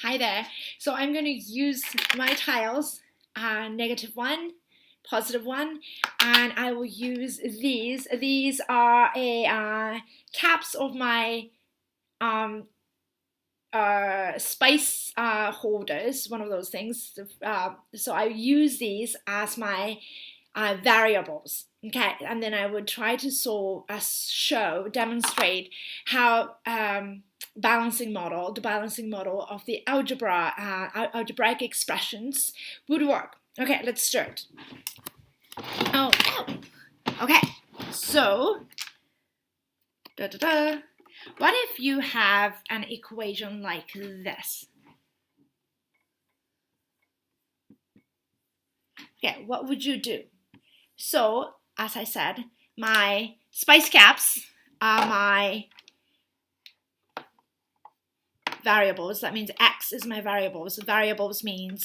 Hi there. So I'm going to use my tiles, -1, +1, and I will use these. These are caps of my spice holders, one of those things. So I use these as my variables. Okay, and then I would try to demonstrate how the balancing model of the algebraic expressions would work. Okay, let's start. Oh. Okay, so what if you have an equation like this? Okay, what would you do? So, as I said, my spice caps are my variables. That means x is my variables. Variables mean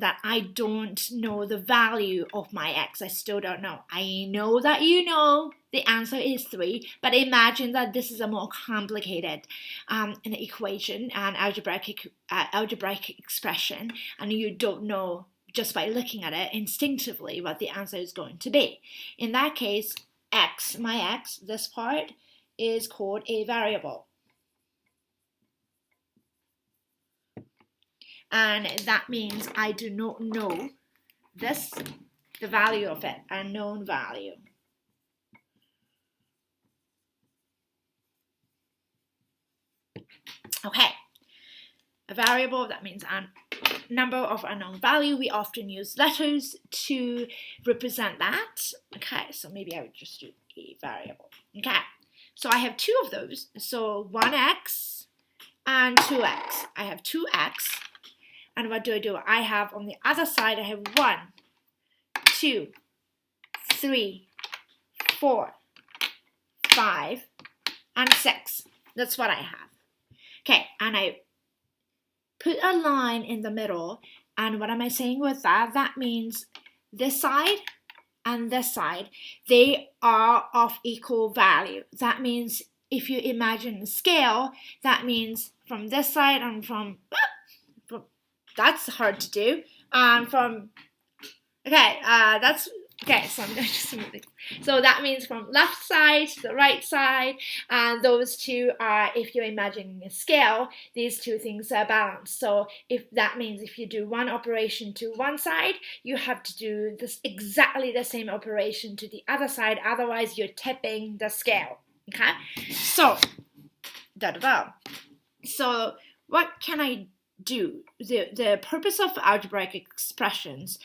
that I don't know the value of my x. I still don't know. I know that you know the answer is 3, but imagine that this is a more complicated an equation, an algebraic expression, and you don't know just by looking at it instinctively what the answer is going to be. In that case, my x, this part, is called a variable. And that means I do not know the value of it, a known value. Okay, a variable, that means a number of unknown value. We often use letters to represent that. Okay, so maybe I would just do a variable. Okay, so I have 2 of those. So 1x and 2x. I have 2x. And what do? I have on the other side, I have 1, 2, 3, 4, 5, and 6. That's what I have. Okay, and I put a line in the middle. And what am I saying with that? That means this side and this side, they are of equal value. That means if you imagine a scale, that means from this side and from that's hard to do. So I'm going to smooth it. So that means from left side to the right side, and those two are, if you're imagining a scale, these two things are balanced. So that means if you do one operation to one side, you have to do exactly the same operation to the other side, otherwise you're tipping the scale. Okay? So, So what can I do? The purpose of algebraic expressions,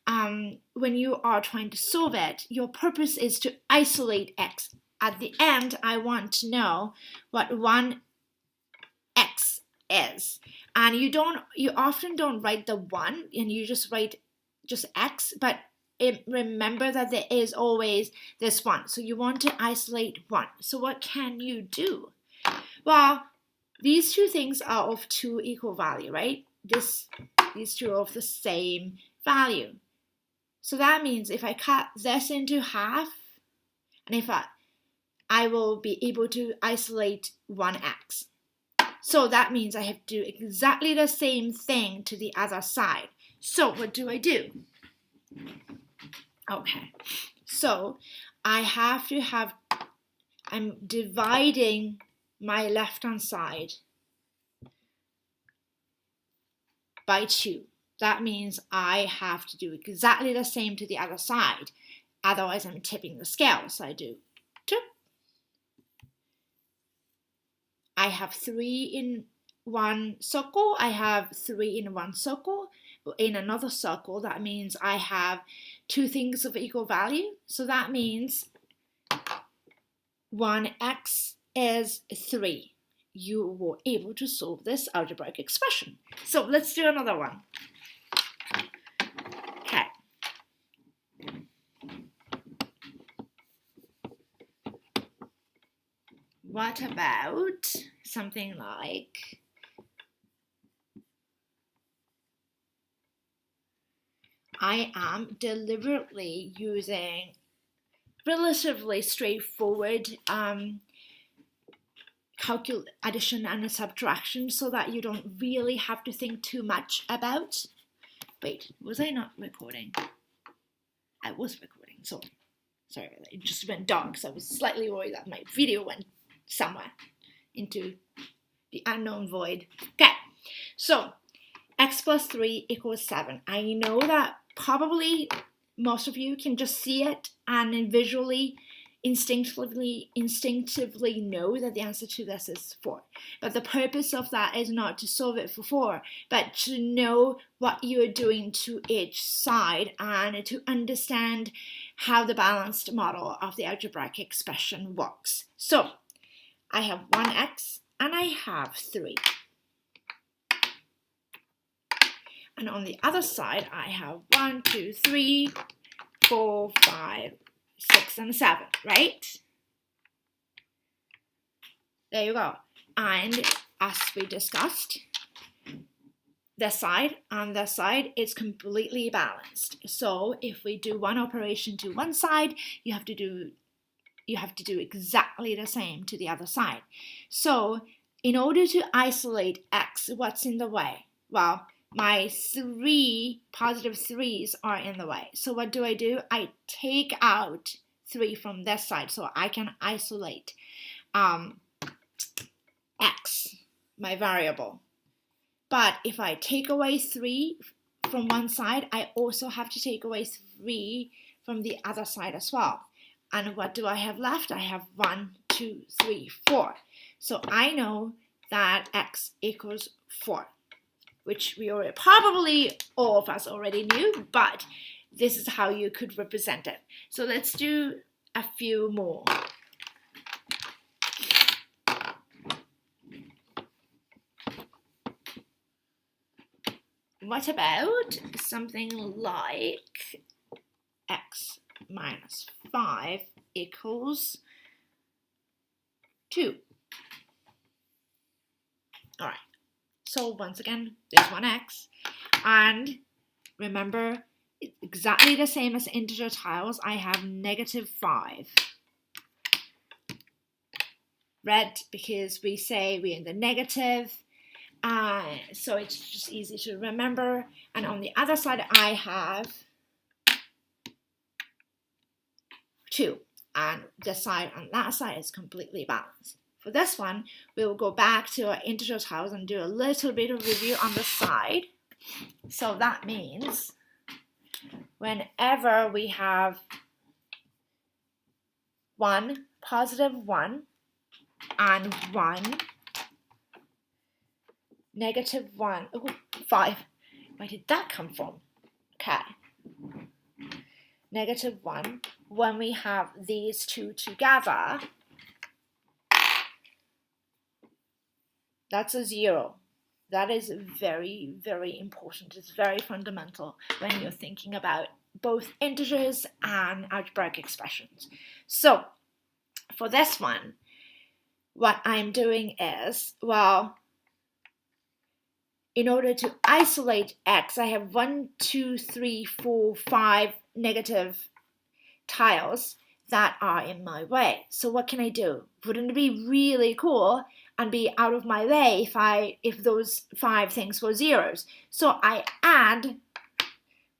when you are trying to solve it, your purpose is to isolate x. At the end, I want to know what 1x is. And you often don't write the 1, and you just write just x, but remember that there is always this 1. So you want to isolate 1. So what can you do? Well, these two things are of 2 equal value, right? These two are of the same value. So that means if I cut this into half, and if I will be able to isolate 1x. So that means I have to do exactly the same thing to the other side. So what do? Okay, so I'm dividing my left-hand side by 2. That means I have to do exactly the same to the other side. Otherwise, I'm tipping the scale. So I do 2. I have 3 in one circle. I have 3 in one circle. In another circle, that means I have 2 things of equal value. So that means 1x is 3. You were able to solve this algebraic expression. So let's do another one. Okay. What about something like I am deliberately using relatively straightforward addition and subtraction so that you don't really have to think too much about. Wait, was I not recording? I was recording, so sorry, it just went dark, so I was slightly worried that my video went somewhere into the unknown void. Okay, so x plus 3 equals 7. I know that probably most of you can just see it and visually, instinctively know that the answer to this is 4. But the purpose of that is not to solve it for 4, but to know what you are doing to each side and to understand how the balanced model of the algebraic expression works. So I have 1x and I have 3. And on the other side, I have 1, 2, 3, 4, 5, 6, and 7, right? There you go. And as we discussed, this side and this side is completely balanced. So if we do one operation to one side, you have to do exactly the same to the other side. So in order to isolate x, what's in the way? Well, my 3 positive 3's are in the way. So what do? I take out 3 from this side so I can isolate x, my variable. But if I take away 3 from one side, I also have to take away 3 from the other side as well. And what do I have left? I have 1, 2, 3, 4. So I know that x equals 4. Which we probably all of us already knew, but this is how you could represent it. So let's do a few more. What about something like x minus 5 equals 2? All right. So once again, there's 1x, and remember, it's exactly the same as integer tiles. I have negative 5. Red, because we say we're in the negative, so it's just easy to remember. And on the other side, I have 2, and this side and that side is completely balanced. For this one, we will go back to our integer tiles and do a little bit of review on the side. So that means whenever we have 1, positive 1, and 1, negative 1, 5. Where did that come from? Okay. Negative 1, when we have these two together, that's a 0. That is very, very important. It's very fundamental when you're thinking about both integers and algebraic expressions. So for this one, what I'm doing is, well, in order to isolate x, I have 1, 2, 3, 4, 5 negative tiles that are in my way. So what can I do? Wouldn't it be really cool and be out of my way if those 5 things were zeros? So I add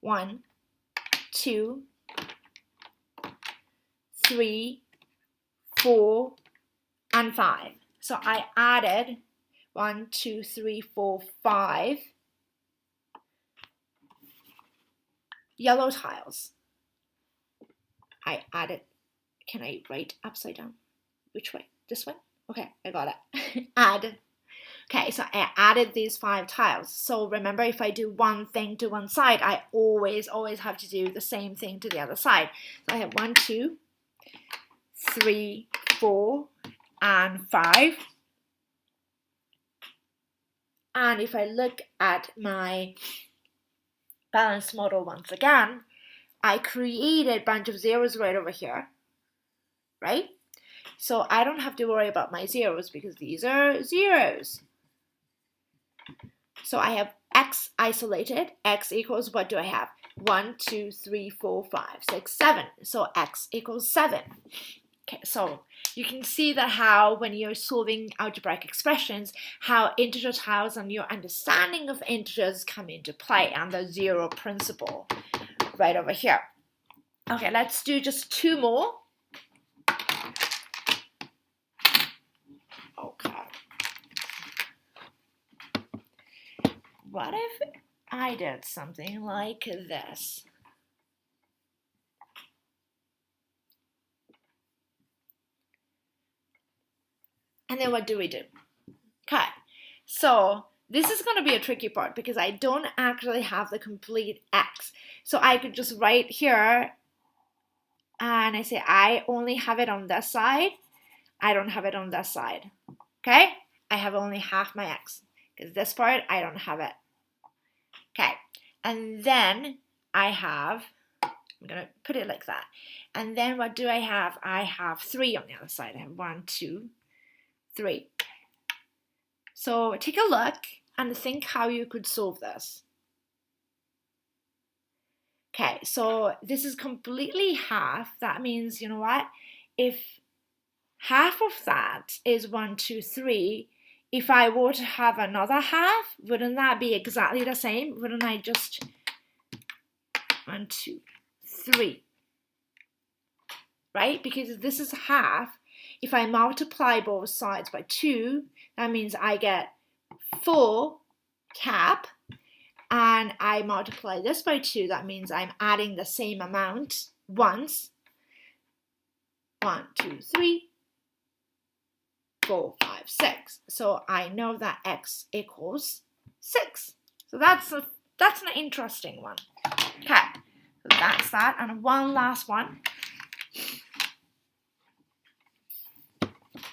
1, 2, 3, 4, and 5. So I added 1, 2, 3, 4, 5 yellow tiles. I added, can I write upside down? Which way? This way? Okay, I got it. Add. Okay, so I added these 5 tiles. So remember, if I do one thing to one side, I always have to do the same thing to the other side. So I have 1, 2, 3, 4, and 5. And if I look at my balanced model once again, I created a bunch of zeros right over here, right? So I don't have to worry about my zeros because these are zeros. So I have x isolated. X equals, what do I have? 1, 2, 3, 4, 5, 6, 7. So x equals 7. Okay, so you can see that how when you're solving algebraic expressions, how integer tiles and your understanding of integers come into play, and the zero principle right over here. Okay, let's do just two more. Okay. What if I did something like this? And then what do we do? Okay, so this is going to be a tricky part because I don't actually have the complete x. So I could just write here and I say I only have it on this side. I don't have it on this side. Okay, I have only half my x because this part I don't have it. Okay, and then I have, I'm going to put it like that. And then what do I have? I have 3 on the other side. I have 1, 2, 3. So take a look and think how you could solve this. Okay, so this is completely half. That means, you know what? If half of that is 1, 2, 3, if I were to have another half, wouldn't that be exactly the same? Wouldn't I just 1, 2, 3, right? Because this is half. If I multiply both sides by 2, that means I get 4 cap, and I multiply this by 2, that means I'm adding the same amount once. 1, 2, 3, 4, 5, 6. So I know that x equals 6. So that's an interesting one. Okay, so that's that. And one last one.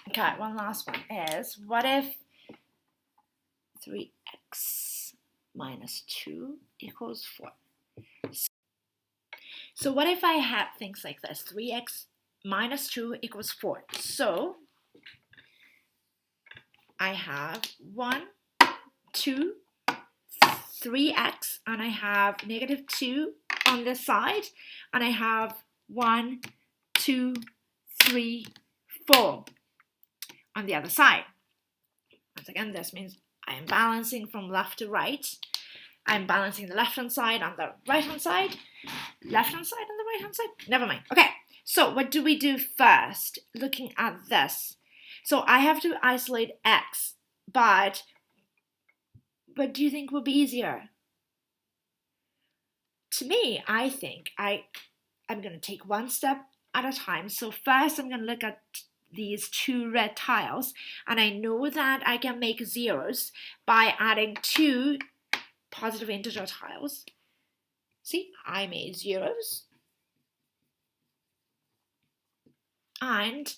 Okay, one last one is, what if 3x minus 2 equals 4? So what if I had things like this? 3x minus 2 equals 4. So I have 1, 2, 3x, and I have negative 2 on this side, and I have 1, 2, 3, 4 on the other side. Once again, this means I am balancing from left to right. I'm balancing the left-hand side and the right-hand side. Left-hand side and the right-hand side? Never mind. Okay, so what do we do first? Looking at this. So I have to isolate x, but what do you think would be easier? To me, I think I'm going to take one step at a time. So first I'm going to look at these 2 red tiles, and I know that I can make zeros by adding 2 positive integer tiles. See, I made zeros, and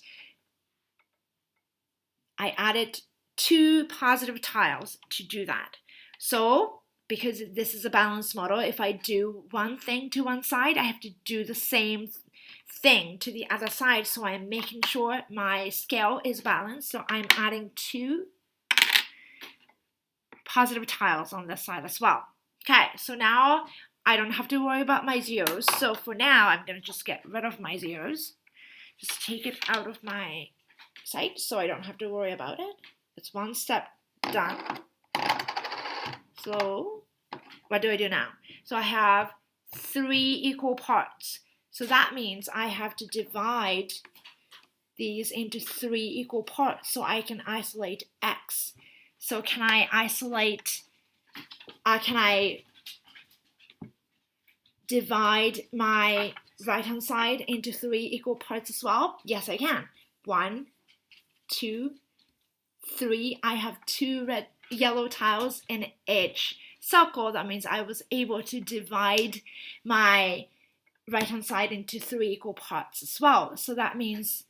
I added 2 positive tiles to do that. So because this is a balanced model, if I do one thing to one side, I have to do the same thing to the other side. So I'm making sure my scale is balanced. So I'm adding 2 positive tiles on this side as well. Okay, so now I don't have to worry about my zeros. So for now, I'm going to just get rid of my zeros. Just take it out of my sight so I don't have to worry about it. It's one step done. So what do I do now? So I have 3 equal parts. So that means I have to divide these into 3 equal parts so I can isolate x. So can I divide my right-hand side into 3 equal parts as well? Yes, I can. 1, 2, 3. I have 2 yellow tiles in each circle. That means I was able to divide my right-hand side into 3 equal parts as well. So that means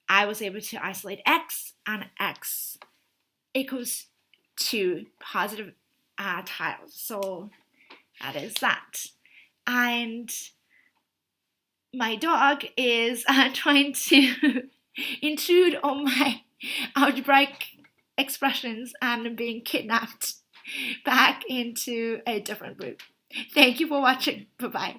I was able to isolate x, and x equals 2 positive tiles. So that is that. And my dog is trying to intrude on my algebraic expressions and being kidnapped back into a different room. Thank you for watching. Bye-bye.